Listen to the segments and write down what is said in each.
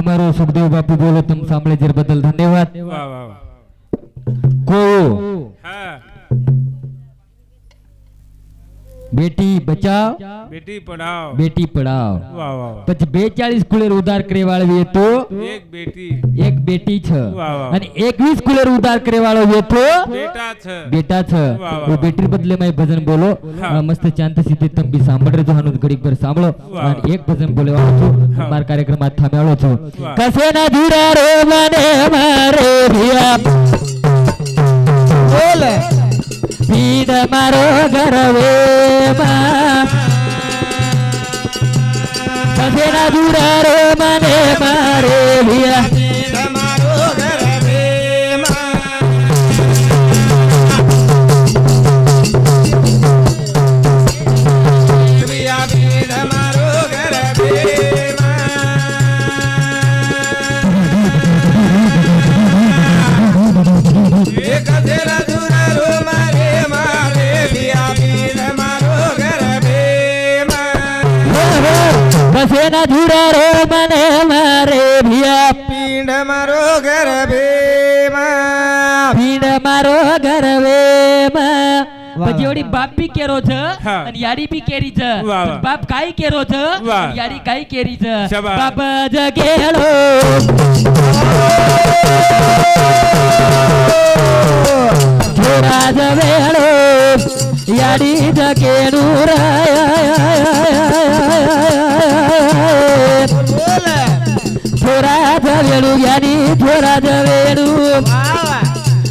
તમારો સુખદેવ બાપુ બોલો તમ સાંભળે જે બદલ ધન્યવાદ. વાહ વાહ વાહ. કો હા બેટી બચાવ બેટી પઢાઓ બેટી પઢાઓ. વાહ વાહ વાહ. પછી 42 કુલેર ઉધાર કરે વાળો તો એક બેટી એક બેટી છે વાહ વાહ. અને 21 કુલેર ઉધાર કરે વાળો તો બેટા છે બેટા છે. વાહ વાહ. वो बेटी बदले में भजन बोलो हाँ. मस्त शांत सीधे तम भी सांभळ रहो हनुद घड़ी पर सांभळो वाह. અને એક ભજન બોલવાનો છું हाँ. માર કાર્યક્રમ માં થામ્યાળો છું. वाह. કસે ના ધુરા રો મને મારે ભિયા બોલ પીડ મારો ગરવે માં કસે ના ધુરા રો મને મારે ભિયા તમારો ઘર બેમાં પિયા બી તમારો ઘર બેમાં એક તેરા દુરારો મારે મારે પિયા બી તમારો ઘર બેમાં કસે ના ધુરા રો મને મારે ભિયા પીંડ મારો ઘર બેમાં પીડ મારો ગરવે માં વાહ. પછી ઓડી બાપ બી કેરો છે હા. અને યારી બી કેરી છે. વાહ, વાહ. પણ બાપ કાઈ કેરો છે વાહ. અને યારી કાઈ કેરી છે. શાબાશ. બાપ જગેલો છોરા જવેલો યારી જગેનું છોરા જવેલું યારી છોરા જવેલું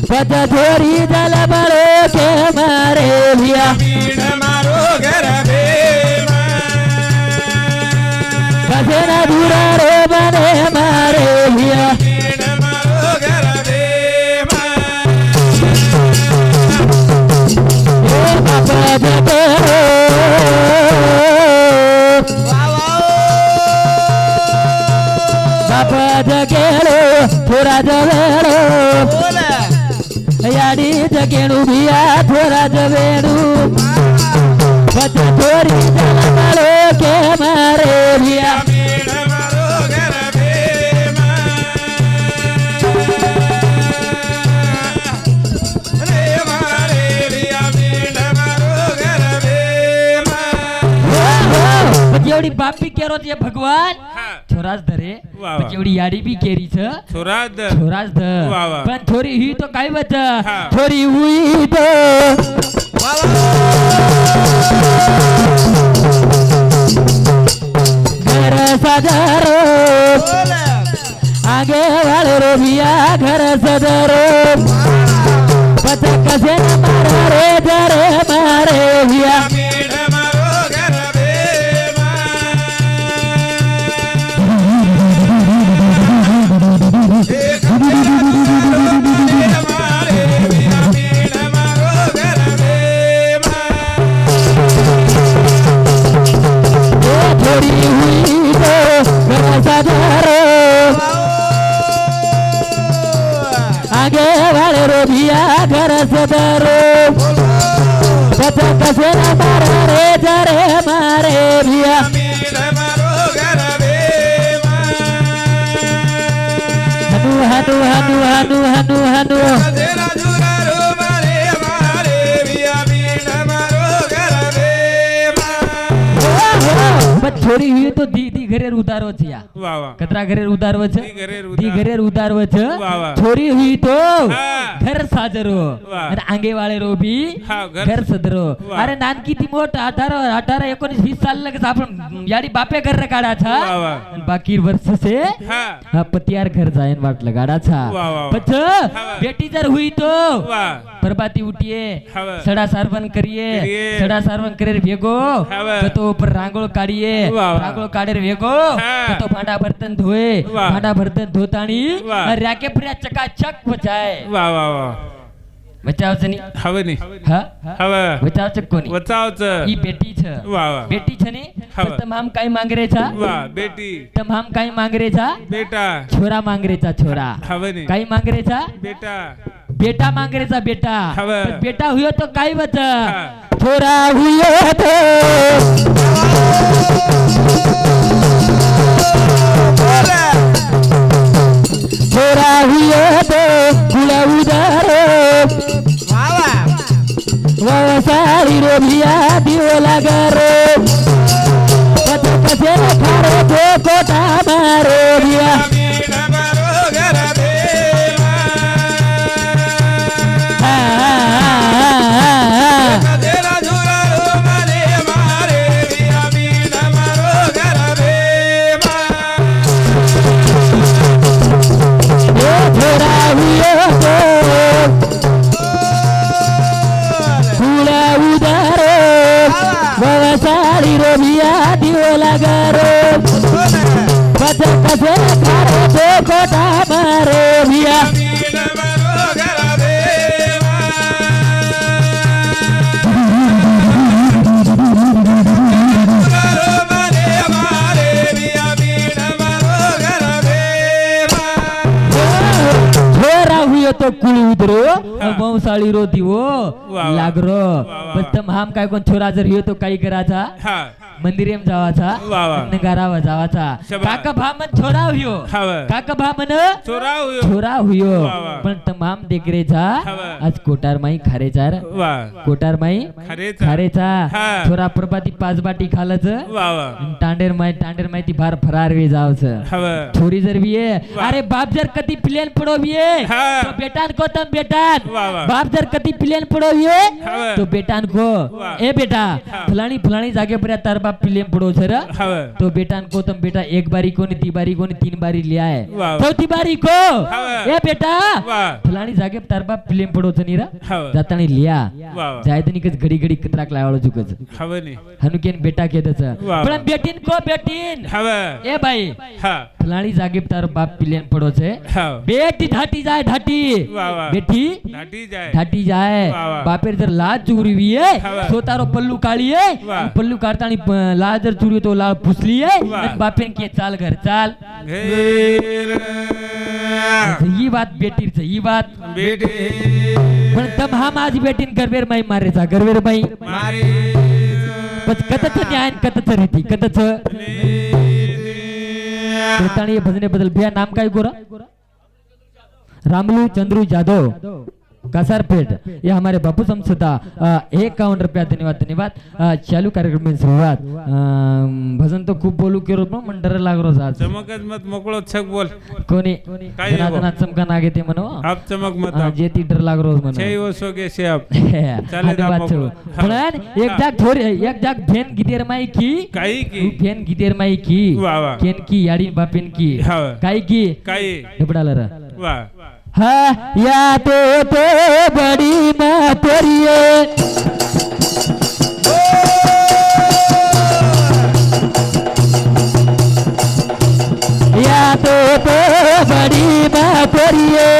પછ છોરી જલ મળો કે મારે ભિયા પીંડ મારો ઘર બેમાં કસેના ધુરા રો મને મારે ભિયા પીંડ મારો ઘર બેમાં એ બાપા જતો બાપા જગેલો થોડા જવેલો યાડી જગેણું ભિયા થોડા જવેણું પછી થોડી જલ મળો કે મારે ભિયા પીંડ મારો ઘર બેમાં રે મારે રિયા પીંડ મારો ઘર બેમાં પછી એવડી બાપી કેરો છે ભગવાન હા છોરાજ ધરે વાહ. પછી એવડી યાડી બી કેરી છે છોરાદ છોરાજ ધ વાહ, વાહ. પણ થોડી હી તો કાઈ વચ હા. થોડી હુઈ તો ઘર સદરો આગે વાળો રો ભિયા ઘર સદરો પછી કસે ન મારે રે જરે મારે ભિયા પીંડ મારો ઘર બેમાં એક તેરા દુરારો મારે મારે રિયા પીંડ મારો ઘર બેમાં એ થોડી હુઈ તો ઘર સદરો આગે વાળો રો ભિયા ઘર સદરો પછી કસે ન મારે રે જરે મારે ભિયા પીંડ મારો ઘર બેમાં હનુ હનુ હનુ હનુ હનુ હનુ તેરા દુરારો મારે મારે રિયા પીંડ મારો ઘર બેમાં બસ છોરી हुई तो दी घरे उतारो છે યા વાહ વાહ કતરા ઘરે ઉતારવો છે દી ઘરે દી ઘરે ઉતારવો છે વાહ, વાહ. છોરી हुई तो હા. ઘર સાજરો વાહ. અને આંગે વાળે રો ભી હા, ઘર સદરો વાહ. अरे नानकी ती मोठ 18 19 20 साल लगे आपण याडी बापे घर रे काढा छा વાહ વાહ અને બાકી વર્ષ છે હા હા પતિયાર ઘર જાય વાટ લગાડા છા વાહ, વાહ, વાહ. પછી હા. बेटी जर हुई तो વાહ प्रभाती उठिए હવે सडा सारवण करिए करिए. सडा सारवण करे भेगो હવે तो ऊपर रांगोळ काढिए वाह, वाह. रांगोळ काढे भेगो हाँ. तो भांडा बर्तन धोए वाह. भांडा बर्तन धोतानी वाह. राके प्रिया चकाचक बचाए વાહ વાહ વાહ बचाव नहीं હવે નહીં हाँ હવે बचाव चक कोनी બચાવ છે ई बेटी छ વાહ વાહ बेटी छ ने हाँ. तो तमाम काय मांग रे छा વાહ બેટી तमाम काय मांग रे छा બેટા छोरा मांग रे छा छोरा હવે નહીં काय मांग रे छा બેટા बेटा मांग रे छा बेटा હવે. पण बेटा हुयो तो काय बच હા. छोरा हुयो तो कोटा मारे भिया मीण मारो घर देवा गदेला झुरारो मारे मारे भिया मीण मारो घर देवा ये छोरा हुए तो फूला उदारो वसाड़ी रो भिया दियो लगारो बच्चा कसे खारो तो कोटा मारे भिया मीण मारो घर देवा झुरारो मारे मारे भिया मीण मारो घर देवा छोरा हुए तो कुल उधरो वंशाळी रो दिवो वा. लागरो वा. बस तम हम काय कोण छोरा जर हुए तो काही कराचा हा मंदिरेम जावाचा वा, वा. नगारावा जावाचा शबा. काका भामन छोरा हुयो हवा. काका भामन चोरा हुयो छोरा हुयो वा, वा. पण तमाम देखरेचा हवा. आज कोटार माई खारेचार वा कोटार माई खरेचा. खारेचा हा. छोरा प्रभाती पाच बाटी खालच वा वा टांडेर माई ती भार फरार वे जावच हवा छोरी जर भी है वा. अरे बाप जर कदी प्लेन पडो भी है हाँ. तो बेटान को तम बेटान वा, वा. बाप जर कदी प्लेन पडो भी है हाँ. तो बेटान को वा. ए बेटा हाँ. फलानी जागे पर तार बाप प्लेन पडो सर हवा तो बेटान को तम बेटा एक बारी को नी ती बारी को नी तीन बारी लिया है वा, वा. चौथी बारी को हाँ. ए बेटा वा. फलानी जागे पर तार बाप प्लेन पडो नीरा हाँ. जातानी लिया वा. जाय तनी कच घडी कतराक लावाळो चुकच हवा नाही हनुकेन बेटा केदच वा. पण बेटीन को बेटीन हवा ए भाई हा फलाणी जागे तार बाप प्लेन पडो छे हा बेटी ढाटी जाए ढाटी वा, वा. बेटी ढाटी जाय ढाटी जाए वा, वा. बापेर जर लाज चुरवी है हा, वा. तो तारो पल्लू काढी है वा. पल्लू काढतानी लाज जर चुरी तो लाज फुसली है वा. आणि बापेन के चाल घर चाल घेर ही बात बेटीर ही बात बेटे पण तम हम आज बेटीन गरवेर माई मारेचा गरवेर माई मारे पण कतच न्याय कतच रीती कतच ताणी भजने बदल भैया नाम काय गोरा रामलू चंद्रू जाधव कासारपेट ये हमारे बापू समसता 51 रुपया धन्यवाद चालू कार्यक्रम में शुरुआत भजन तो खूप बोलू केरो पण मंडर लागरो आज चमकच मत मोकळो छक बोल कोणी काय जना बोल? जना चमका नागे ते म्हणो आप चमक मत आप जे ती डर लागरो म्हणो छे वसो गे से आप धन्यवाद ना छो मोकळो. पण एक जाग फेन गिदेर माई की काही तू की फेन गिदेर माई की वा, वा. केन की याडी बापेन की हा. काय की काही डबडाला रा वा हाँ या तो बड़ी माँ तेरी है या तो बड़ी माँ तेरी है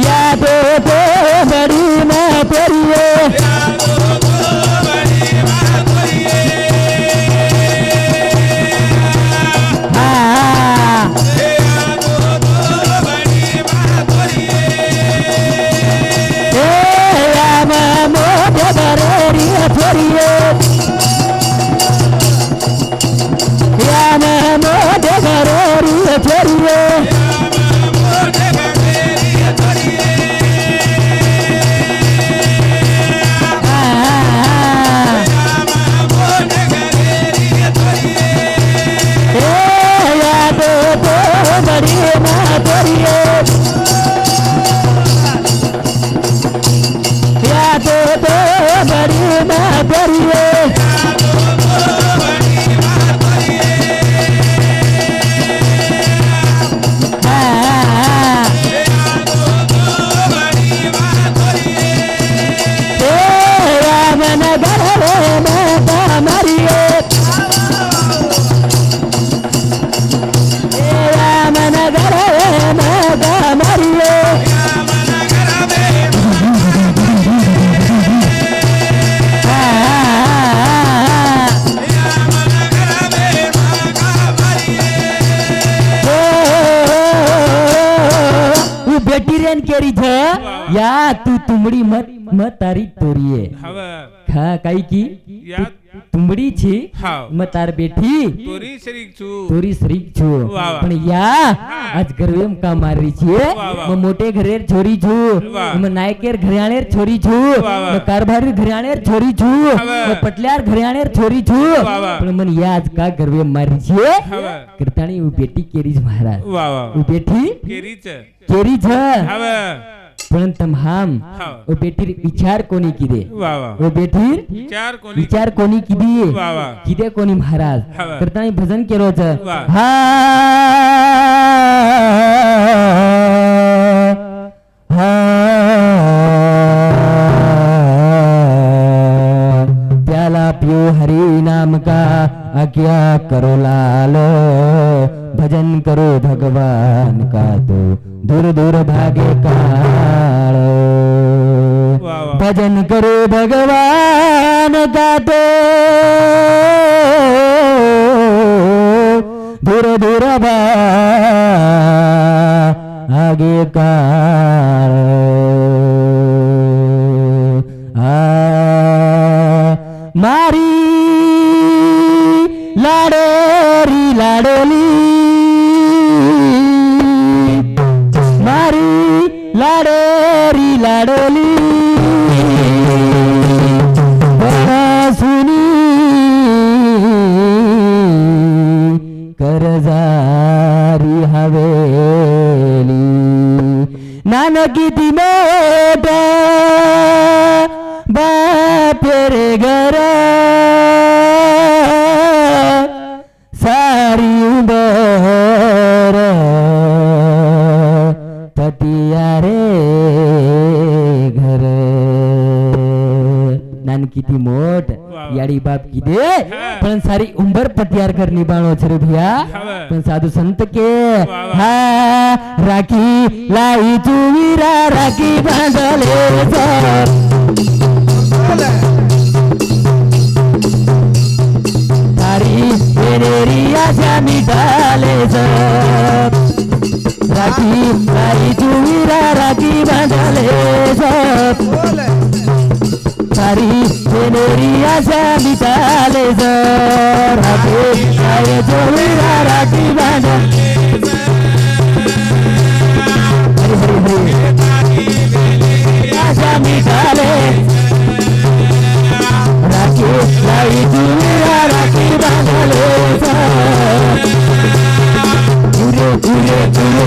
या तो बड़ी माँ तेरी है हाँ मोटे बरेरी छोरी मोटे बरेरी छोरी बड़ी माँ तेरी या तो बड़ी माँ तेरी मन घर में मरिए मन घर में मरिए बेटी रेन केरी छ या तू तुमड़ी मत तारी तोरिए हवा खा काई की या तुंबडी छी हाव मग तार बेठी तोरी शरीक छू तोरी शरीक छो वा वा. पण या आज गर्वेम का मारी छे वा वा. मग मोठे घरेर छोरी छू वा. मग नायकेर घराणेर छोरी छू वा वा. मग कारभारी घराणेर छोरी छू वा. मग पटल्यार घराणेर छोरी छू वा वा. पण मन या आज का गर्वेम मारी छे हवा करताणी उ बेटी केरीज महाराज वा वा उ बेटी केरीच केरीज हवा पण तमहाम हाव ओ बेटीर विचार कोणी किदे वा वा ओ बेटीर चार कोणी विचार कोणी किदी वा वा किदे कोणी महाराज हवा. करताना भजन केलो होतं वा. हा हा प्याला पियो हरि नाम का आज्ञा करो लाल भजन करो भगवान का तो दूर दूर भागे काळ वा वा भजन करो भगवान का तो दूर दूर आगे काळ मारी लाडोरी लाडोली मारी लाडोरी लाडोली सुनी करजारी हवेली नानकी ती मोठ बापेरे घर सारी उंदर पतिया रे घर नान किती मोठ याडी बाप किदे पण सारी उंबर पतियार कर निबाणो छरे भैया पण साधू संत के हा राखी लाई चुवीरा राखी बांधले तारी बेनेरी आशा मिटाले राखी लाई चुवीरा राखी बांधले सारी बेनेरी आशा मिटाले राखी लाई चुवीरा राखी बांधले हरी हरी हरी आशा मिटाले राखी लाई चुवीरा राखी बांधले पुरे पुरे पुरे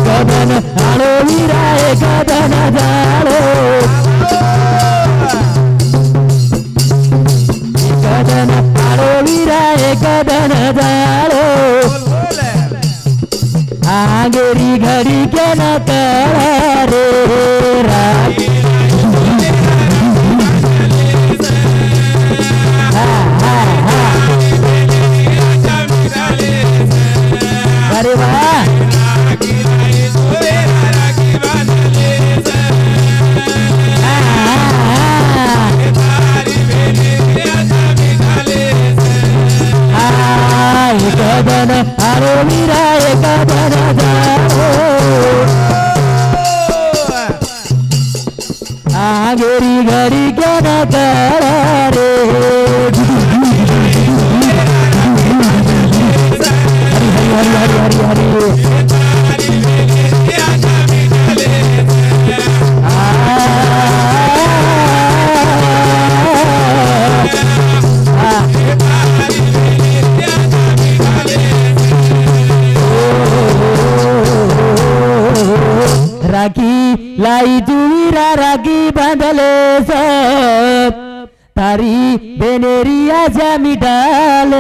कदन आलो वीरा कदन जालो कदन आलो वीरा कदन जालो आगेरी घड़ी के न करे राखी अरे वाह कदन आरो वीरा कदन जाओ आगेरी घड़ी के न करे हरी हरी हरी हरी हरी राखी लाई चुवीरा राखी बांधले सब तारी बेनेरी आशा मिटाले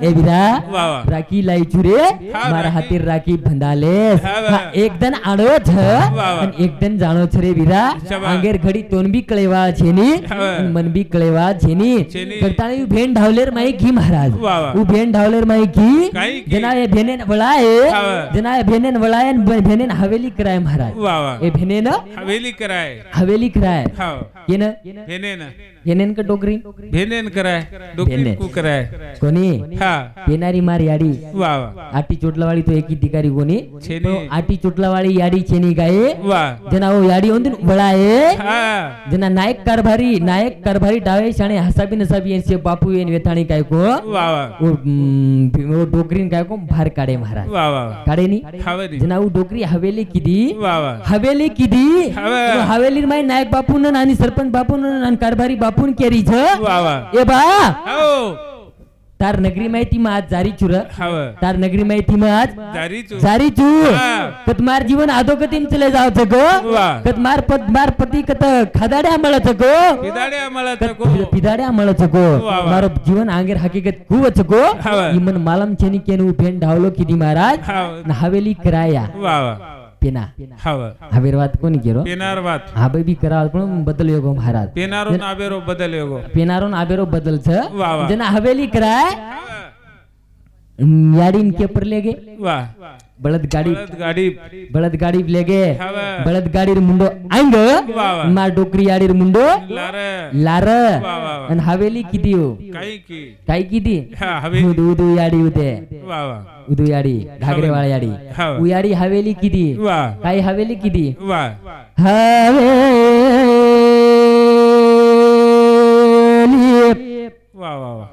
ए वीरा वा वा. राखी लाई चुरे हा, मारा राखी. हातीर राखी बंधालेस हा, वा. हा एक दन आणो छ वा. आणि एक दन जाणो छ रे वीरा शाबास. आंगेर घडी तोन बी कळेवा छेनी हा. आणि मन बी कळेवा छेनी छेनी. करताना भेन ढावलेर माई घी महाराज वा वा. उ भेन ढावलेर माई घी काही घी. जना ये भेनेन वळाए हा. जना ये भेनेन वळाए भेनेन हवेली कराय महाराज वा वा ए भेनेन हवेली कराय हवेली कराय हाव येन हेने ना येनेन का डोगरी भेनेन कराय डोकरी भेनेन. कु कराय कोणी हा पेनारी मार याडी वा वा आटी चोटलावाળી તો એકી ટીકારી કોની છેની. તો આટી ચોટલાવાળી યાડી છેની ગાય वा જેના ઓ યાડી હોંદી વળાએ हा જેના નાયક कारभारी डावे शाणे हसाबी नसाबी यांचे बापू येन वेथाणी काय को वा वा वो डोकरीन काय को बाहेर काढे महाराज वा वा काढे नी हवरी જેના ઓ डोकरी हवेली कीधी वा वा हवेली कीधी હવે. हवेली माय नायक बापून आणि सरपंच बापून आणि कारभारी बापून केरी छ वा वा ए बा हो तार नगरी माहिती मा आज जारी चुर हव तार नगरी माहिती मा आज जारी चु जारी चू हा. कतमार जीवन आदोगतीम चले जाव छको वा. कतमार पती कत खादाड्या मळ छको पिदाडे आम्हाला तको पिदाड्या मळ छको वा, वा. मारो जीवन आंगेर हकीकत कुव छको हव. इमन मालम छेनी केनु भेन ढावलो कीधी महाराज हव. न हवेली कराया वा वा पेना हव हवेर વાત કોની કેરો पेनार वात હા ભાઈ કરાવ પણ બદલ્યો ગો મહારાજ पेनारो नाबेरो बदल्यो गो पेनारो न आबेरो बदल छ वा, वा. जना हवेली कराय याडीन के पर लेगे वा बळद गाडी बळद गाडी लेगे हव बळद गाडीर मुंडो आंग वा, वा. मार डोकरी याडीर मुंडो लारे लार वा, वा, वा. आणि हवेली किती हो काही की काय किती हा हवे उदू उदू याडी उदे वा वा उदू याडी घागरेवाळा याडी हव. उ याडी हवेली किती वा काय हवेली किती वा हवेली वा वा वा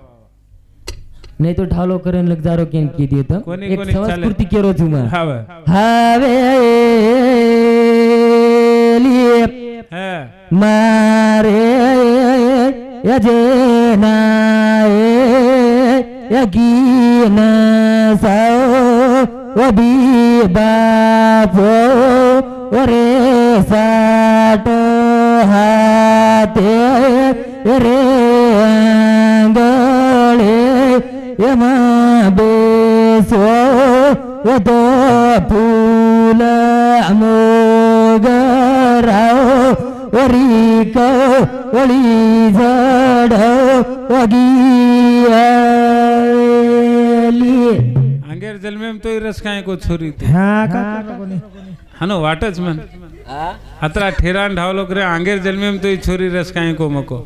नहीं तो ढालो करन लग जारो केन की दियो तो कोणी- एक कोणी संस्कृती केरो छु मैं हव हवेली हा मारे यजेनाए यगीन साओ वबी बापो ओरे साट हाते रे आंगळे यमा बेसो वदो फूल मोगराओ वरीक ओळी झाड वगियाली अंगेर जन्मेम तो रस काय को छोरी तू हाँ का हानो वाटच मन अतरा ठेरान ढावलो करे अंगेर जन्मेम तो छोरी रस काय को मको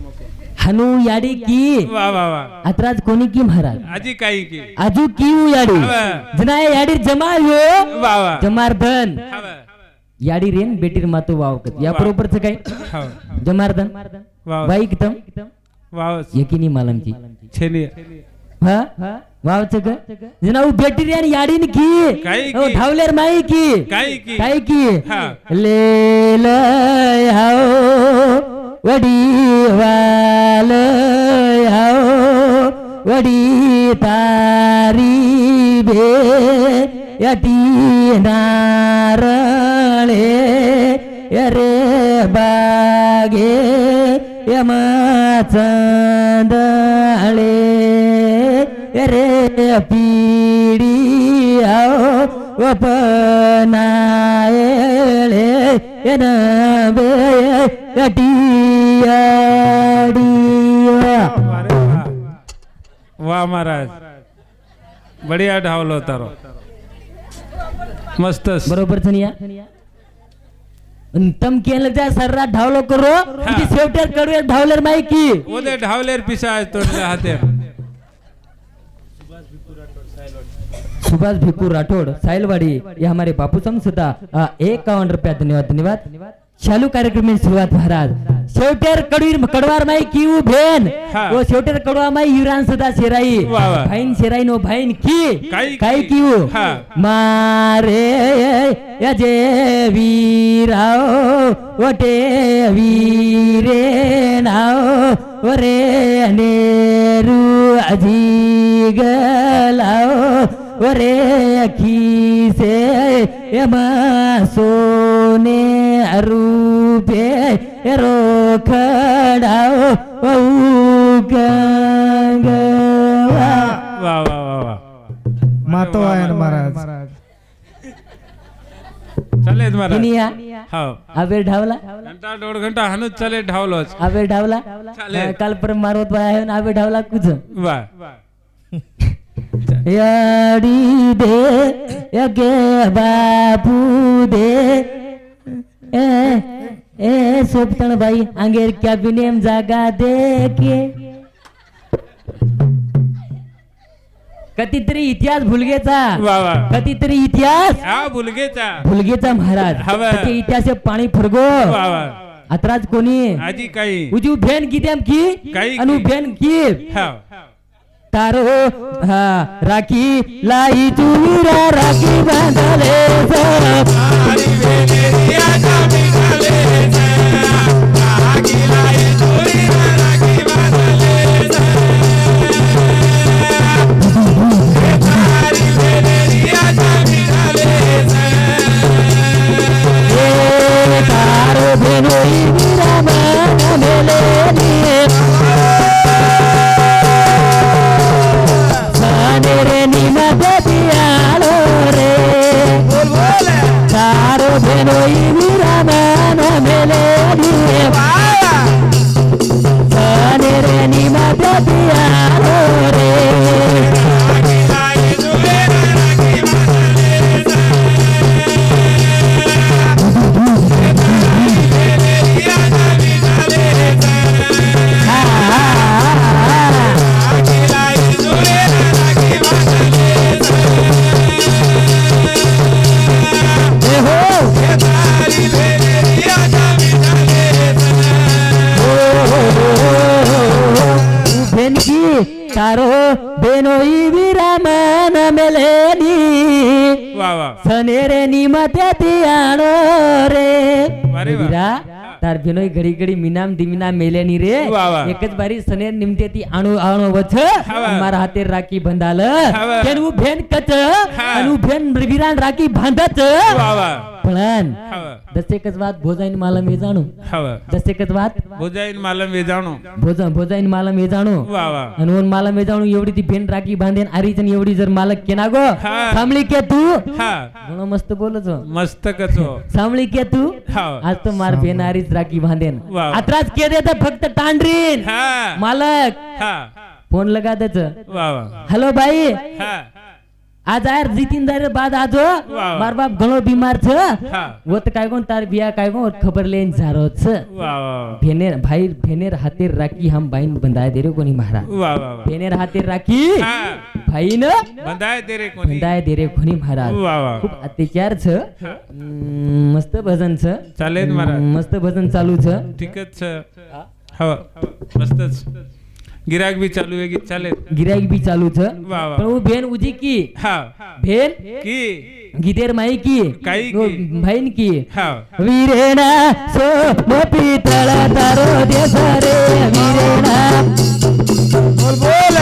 हनु याडी की वा वा वा अतराज कोणी की महाराज आजी काही की आजू की याडी हवा. जनाय याडी जमायो वा वा जमारधन हव याडी रेन बेटीर मातो वावकत या बरोबरच काय हव जमारधन वा बाईकतम वा यकिनी मालमची छेनी हा वावच ग जना उ बेटीर आणि याडीन की काय ओ की? ढावलेर माई की काही की काय की हा. ले हाओ वडी वाल हाओ वडी तारी बे यटी नारळे यरे बागे यमा चंदळे यरे पीडी आओ वपनायळे यनबे यटियाडिया अरे वा वा महाराज बढिया ढावलो तारो मस्त बरोबर छनिया तम केन लग जाए सर्रा ढावलो करो की शेवटेर कडवे ढावलेर माई की ओदे ढावलेर पिसा तो हाते सुभाष भिकू राठौड़ साइलवाड़ी ये हमारे बापू समसुदा 51 रुपया धन्यवाद चालू कार्यक्रम में शुरुआत महाराज शेवटेर कडवार माई की उ भेन हाँ. वो शेवटेर कडवा माई युरान सदा शेराई वाह, वाह. भाईन शेराई नो भाईन की काई काय की? की उ हाँ. मारे यजे वीराओ वटे वीरे नाओ ओरे नेरू अजी गलाओ ओरे अखी से यमा सोने रूपे रो खड़ाओ ओ गंगवा वा वा वा वा मातो आहे ना महाराज चालेल महाराज किनिया हो आवेर ढावला घंटा 1.5 घंटा हनुच चले ढावलोच आवेर ढावला चालेल. काल पर मारवत आहे ना आवेर ढावला कुछ वा याडी दे यगे बापू दे ए सोपतण बाई अंगेर कॅबिनेम जागा दे के कधीतरी इतिहास भुलगेचा वा वा कधीतरी इतिहास हा भुलगेचा भुलगेचा महाराज हवा. त्याचे इतिहास पाणी फरगो वा वा अत्राज कोणी आजी काही उजू भेन कितेम की काही अनु भेन की हा तारो हा राखी लाई तुरा राखी बांधले सब हरी वेलेरिया जामी झाले राखी लाई तुरी राखी बांधले हरी वेलेरिया जामी झाले ए तारो भेनोई मीरा मान मेले निये रे निमत दियालो रे तारो भेनोई मीरा मान मेले निये रे निमत दियालो रे तारो बेनोई विरामन मेलेनी वा वा सनेरे निमते तियाणो रे अरे वा. वीरा तार बेनोई घडी घडी मिनाम दिमिना मेलेनी रे वा वा. एकच बारी सनेर निमते ती आणू आणो वच हवा. मारा हाते राखी बंधाल हवा. तेनु भेन कच हा. अनु भेन विरान राखी बांधच वा वा पण हवा दसेकच वात भोजाईन मालम हे जाणू हवा दसेकच वात भोजाईन मालम वे जाणो भोजाईन मालम हे जाणू वा वा अनवून मला मे जाणू एवढी ती भेन राखी बांधेन आरीचन एवढी जर मालक केना गो हा. सामळी के तू हा घणो मस्त बोलच मस्त कचो सामळी के तू हा आज तो मार भेन आरीच राखी बांधेन वा. अत्राच के दे तर फक्त टांडरीन हा मालक हा फोन लगा देच वा वा हेलो भाई हा आज आयर जीतीन दारे बाद आजो वा. मार बाप घणो बीमार छ हा वो तो काय कोण तार बिया काय कोण खबर लेन झारो छ वा वा भेनेर भाई भेनेर हातेर राखी हम बाईन बंधाय दे रे कोणी महाराज वा वा भेनेर हातेर राखी हा भाई न बंधाय दे रे कोणी बंधाय दे रे कोणी महाराज वा वा खूप अत्याचार छ मस्त भजन छ चालेल महाराज मस्त भजन चालू छ ठीकच छ हवा मस्तच गिराक भी चालू आहे की चालेल गिराईक बी चालू छ वा वा पण वो भेन उजी की हा भेन की गीतेर माई की काई वो की? भाईन की हा वीरेना सो पितळ तारो देस रे वीरेना बोल बोल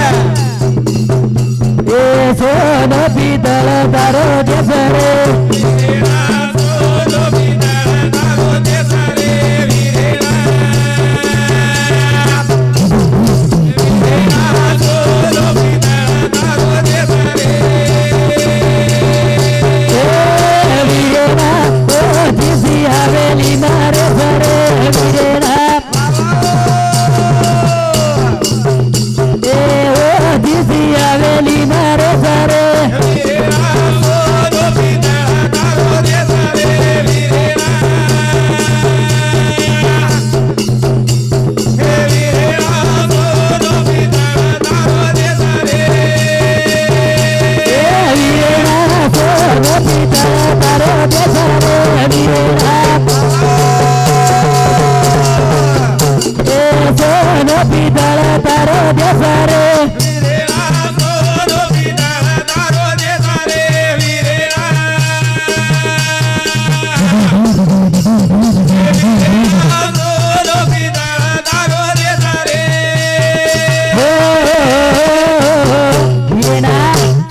ए सोन पितळ तारो देस रे वीरेना ओ दिसी हवेली मारे सरे वीरेना ए ओ दिसी हवेली मारे सरे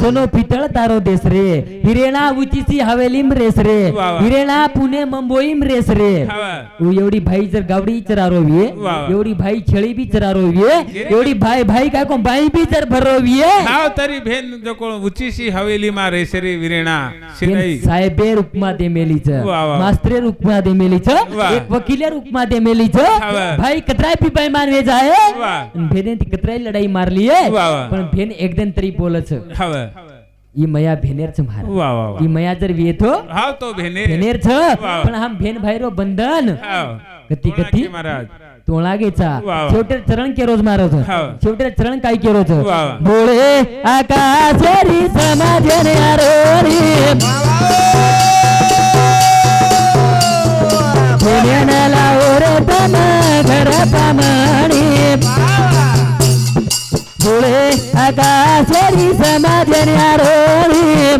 सोनो पितळ तारो देस रे हिरेणा उचीसी हवेलीम रेस रे वा वा. हिरेणा पुणे मुंबईम रेस रे हवा. एवढी भाई जर गावडी चरारोविये वा वा. एवढी भाई छेळी बी चरारोविये एवढी भाई भाई काय कोण बाई बी जर भरोविये हाव तरी भेन जो कोण उचीशी हवेली मा रेसरी विरेणा शिराई साहेबे रुक्मा दे मेलीच वा वा. मास्त्रे रुक्मा दे मेलीच वा. एक वकिले रुक्मा दे मेलीच वा. भाई कतराय पी बाई मानवे जाय वा. भेने ती कतराय लढाई मारली आहे वा वा. पण भेन एकदम तरी बोलच हवा ई मया भेनेरच महाराज वा वा ई मया जर येतो हाव तो भेने भेनेरच वा. पण हम भेन भाईरो बंधन हाव कती कती महाराज तो लागेचा वा वा. शेवटे चरण के रोज मारो छो हा. शेवटे चरण काय केरो छो वा वा. बोळे आकाशरी समाजने आरोरी पुण्याला ओरे तम घर पामणी बोळे आकाशरी समाजने आरोरी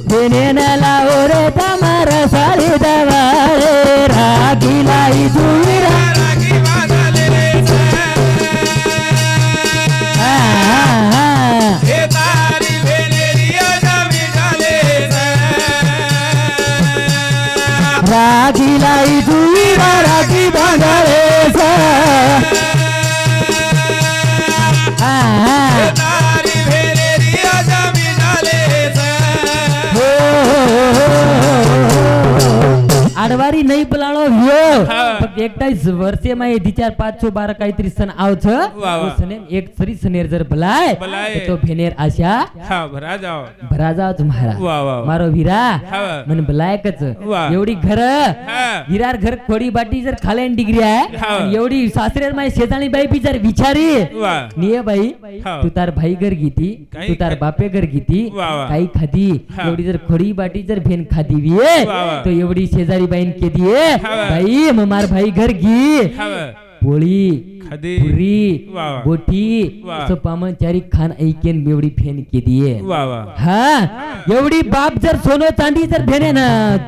पुण्याला ओरे तम रसाळी दवाळे रागीलाई जुविरा रागीलाई जुविरा रागी बांधाळेस आडवारी नाही पलाळो व्यो फक्त एकटाच वर्षे माय दिचार 512 काहीतरी सण आवछ वा. सने एक सरी सनेर जर बलाय बलाय. तो भेनेर आशा हा भरा जाओ भरा जाओ तुम्हारा वा वा. मारो वीरा हा. मन बलायकच वा. एवढी घर हा. विरार घर खोडी बाटी जर खाल्यान डिग्री आहे हा. आणि एवढी सासरेर माय शेजाणी बाई बी जर विचारी वा. निये बाई हा. तू तार भाई घर गीती काही तू तार खा- बापे घर गीती वा वा. काही खादी हा. एवढी जर खोडी बाटी जर भेन खादी विये वा वा. तो एवढी शेजारी बाईन के दिये हा वा. बाई मग मार भाई घर गी हा वा. पोळी खादी. पुरी वा वा. बोटी वा. असं पामचारी खान ऐकेन एवढी फेन के दिये वा वा. हा एवढी बाप जर सोनं चांदी जर भेने ना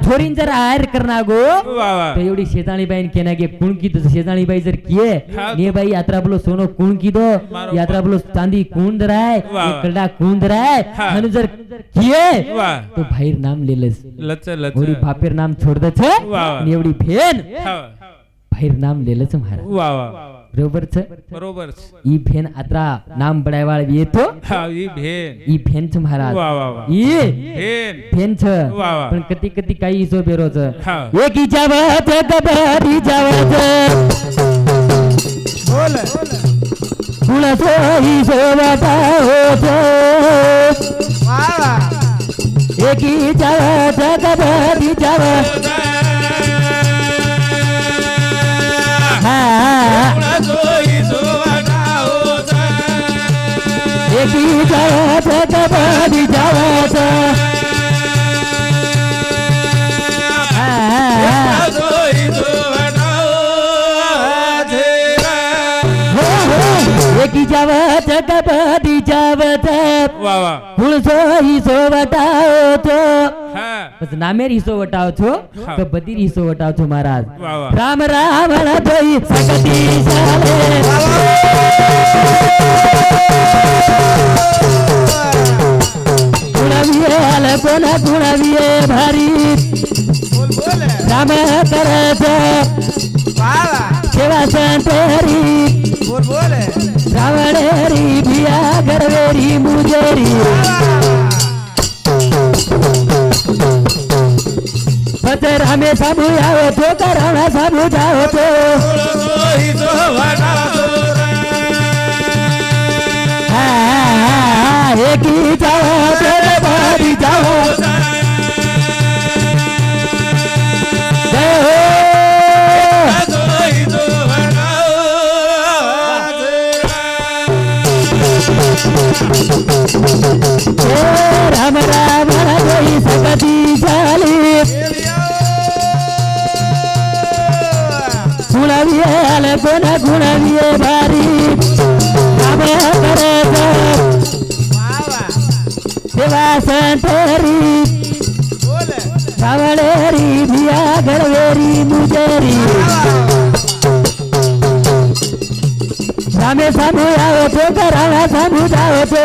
थोरीन जर आयर करना गो वा वा. तो एवढी शेजाणी बाईन केना गे कुण की तो शेजाणी बाई जर किये हा. ने बाई यात्रा बोलो सोनो कुण की दो मारो यात्रा बोलो चांदी कुण दराय वा. कडा कुण दराय हा. हनु जर किये वा. तो भाईर नाम लेलस लच लच एवढी बापेर नाम छोड़ दे छे वा. आणि एवढी फेन हा. भाईर नाम लेलच महाराज वा वा. बरोबर छ बरोबर ई फेन आत्रा नाम बडायवाळ येतो हा ही भेन ई फेन छ महाराज वा वा वा. ई भेन फेन छ वा वा. पण कती कती काही हिशो बेरोच हा. एक इजावत कबरी जावत कुणसो हिशो वाटा होत एक इजावत कबरी जावत एक इजावत कबरी जावत एकी जावत कबडी जावत वा वा. हुळसो हिसो वटाव तो हा. बस नामेर हिसो वटाव छो हा. कबड्डी हिसो वटाव छो महाराज वा वा. राम राम दोई सकती साले गुणविये आल कोण गुणविये भारी राम करत सेवा संतेरी रावणेरी भिया गरवेरी मुजेरी पते रामे साबू आओ तो कराना साबू जाओ तो एक ही जाओ तेरे बारी जाओ जय हो राम राम दोई सकती साली गुणविये आल कोण गुणविये भारी राम करत सेवा संतेरी रावणेरी भिया गरवेरी मुजेरी रामे सामू आओ तो कराना सामू जाओ तो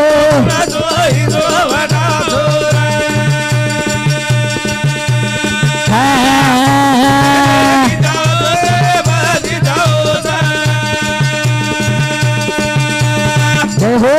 जय हो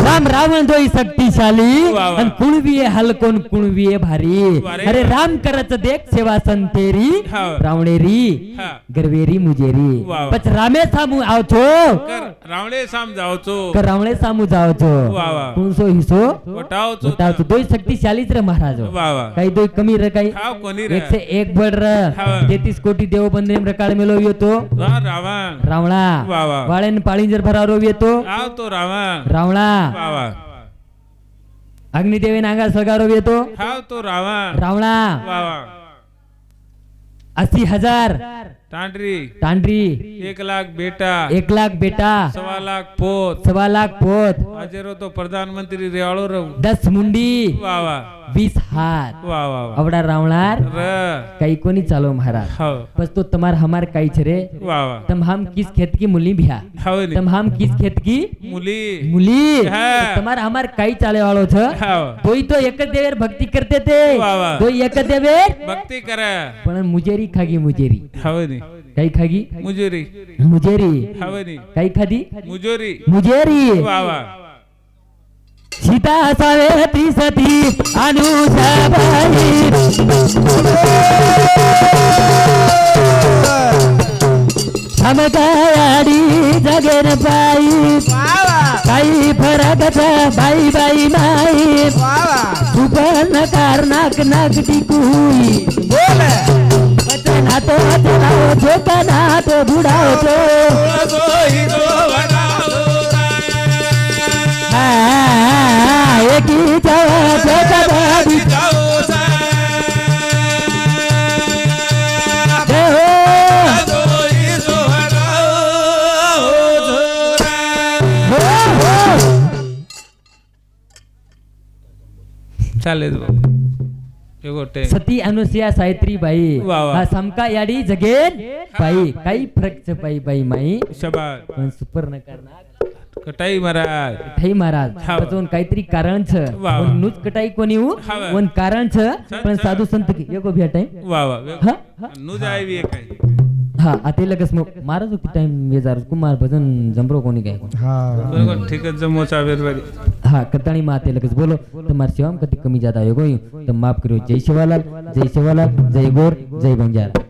राम राम रावण दोई शक्तिशाली वा वा. आणि कुणवीये हलकोन कुणवीये भारी वारे अरे वा. राम करत देख सेवा संतेरी हा. रावणेरी हा. गरवेरी मुजेरी वा वा. पछ रामे सामू आवछो कर रावणे साम जाओ चो कर रावणे सामू जावछो वा वा. कुणसो हिसो वटाओ चो उतावतो दोई शक्तिशालीच रे महाराज वा वा. काही दोई कमी रे काही हाव कोणी रे 101 बळ र हा. 33 कोटी देव बंदनेम रकाळ मेलो येतो हा रावण रावणा वा वा. वाळेन पाळींजर भरारो येतो आव तो रावण रावणा वा वा. अग्निदेवे नांगा सळगारो येतो हाव तो रावण रावणा वा वा. 80,000 तांडरी तांडरी 1 लाख बेटा 1 लाख बेटा 1.25 लाख पोत 1.25 लाख पोत अजेरो तो प्रधानमंत्री रेवाळो र 10 मुंडी वा वा 20 हात वा वा वा. अवडा रावणार र काही कोणी चालो महाराज हाव बस तो तमार हमार काही छरे वा वा. तम हम किस खेत की मुली भिया हाव नी तम हम किस खेत की मुली मुली हा. तमार हमार काही चाले वाळो छ हाव तोई तो एक देवेर भक्ती करते ते वा वा. तो एक देवेर भक्ती करा पण मुजेरी खागी मुजेरी हाव नी काही खागी मुजुरी मुजेरी हाव नी काही खादी मुजुरी मुजेरी वा वा. सीता सावेत्री सती अनुषाबाई समकायाडी जगेन पायी काही फरक बाई बाई नाही सुपर्ण कारणाक नाक टिकुई वचना तो चलाओ झोपना तो बुडाओ तो एकी जवाबी चालेल एगो टे सती अनुसया सावित्री बाई वा वा. हा समका याडी जगेन बाई काही फरक छ बाई बाई माई शबाद पण सुपर्ण करणार कटाई महाराज ठई महाराज हा. त्याचं काहीतरी कारण छ वा वा. पण नुच कटाई कोणी हु हा वा. पण कारण छ पण साधू संत की एको भेटाय वा वा. हा हा नु जाय बी काय हा आते लगस मग महाराज होती टाइम वेजार कुमार भजन जमरो कोणी काय हाँ बरोबर ठीकच जमोचा बेरवारी हा कताणी माते लगस बोलो तुम्हार सेवा में कति कमी ज्यादा हो गई तो माफ करो जय शिवालाल जय गौर जय बंजारा